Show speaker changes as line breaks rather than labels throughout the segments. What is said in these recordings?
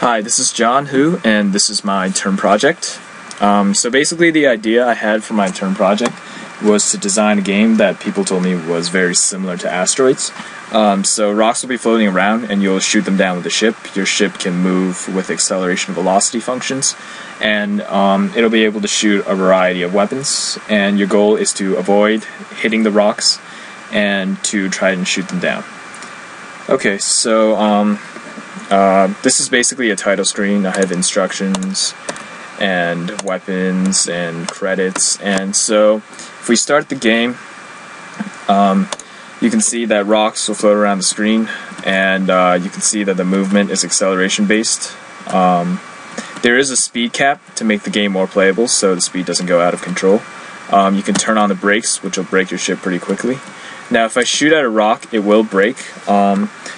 Hi, this is John Hu, and this is my term project. So basically the idea I had for my term project was to design a game that people told me was very similar to asteroids. So rocks will be floating around and you'll shoot them down with a ship. Your ship can move with acceleration and velocity functions, and it'll be able to shoot a variety of weapons, and your goal is to avoid hitting the rocks and to try and shoot them down. Okay, so this is basically a title screen. I have instructions and weapons and credits, and so if we start the game, you can see that rocks will float around the screen, and you can see that the movement is acceleration based. There is a speed cap to make the game more playable, so the speed doesn't go out of control. You can turn on the brakes, which will break your ship pretty quickly. Now if I shoot at a rock, it will break.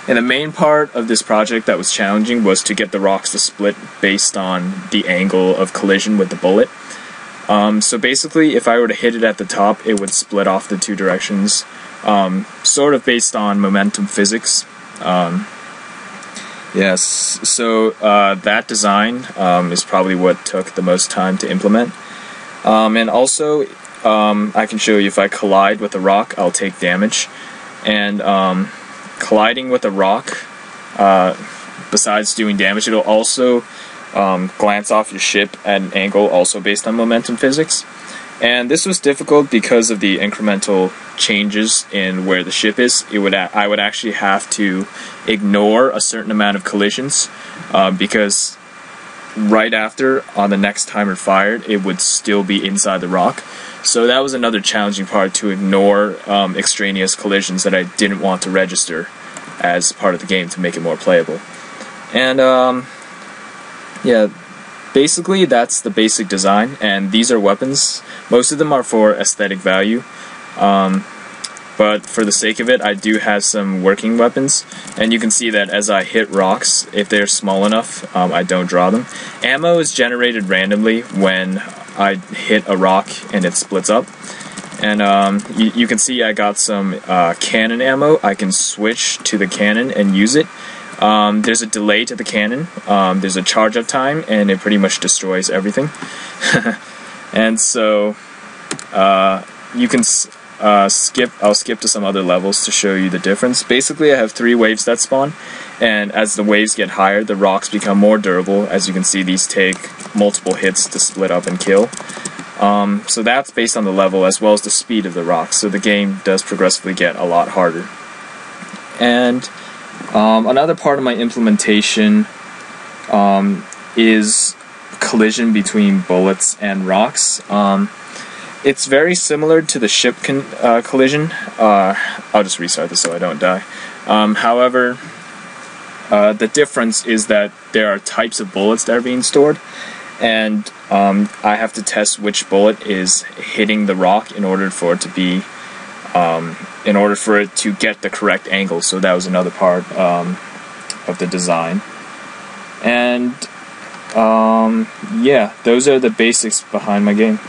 And the main part of this project that was challenging was to get the rocks to split based on the angle of collision with the bullet. So basically, if I were to hit it at the top, it would split off the two directions, sort of based on momentum physics. Yes, so that design is probably what took the most time to implement. And also, I can show you if I collide with a rock, I'll take damage. And colliding with a rock, besides doing damage, it'll also glance off your ship at an angle also based on momentum physics. And this was difficult because of the incremental changes in where the ship is. I would actually have to ignore a certain amount of collisions because right after, on the next timer fired, it would still be inside the rock. So that was another challenging part, to ignore extraneous collisions that I didn't want to register as part of the game to make it more playable. And yeah, basically that's the basic design, and these are weapons. Most of them are for aesthetic value, but for the sake of it, I do have some working weapons, and you can see that as I hit rocks, if they're small enough, I don't draw them. Ammo is generated randomly when I hit a rock and it splits up. And you can see I got some cannon ammo. I can switch to the cannon and use it. There's a delay to the cannon, there's a charge up time, and it pretty much destroys everything. And so you can I'll skip to some other levels to show you the difference. Basically I have 3 waves that spawn, and as the waves get higher, the rocks become more durable. As you can see, these take multiple hits to split up and kill. So that's based on the level as well as the speed of the rocks, so the game does progressively get a lot harder. And another part of my implementation is collision between bullets and rocks. It's very similar to the ship collision. I'll just restart this so I don't die. However, the difference is that there are types of bullets that are being stored, and I have to test which bullet is hitting the rock in order for it to be, in order for it to get the correct angle. So that was another part of the design. And yeah, those are the basics behind my game.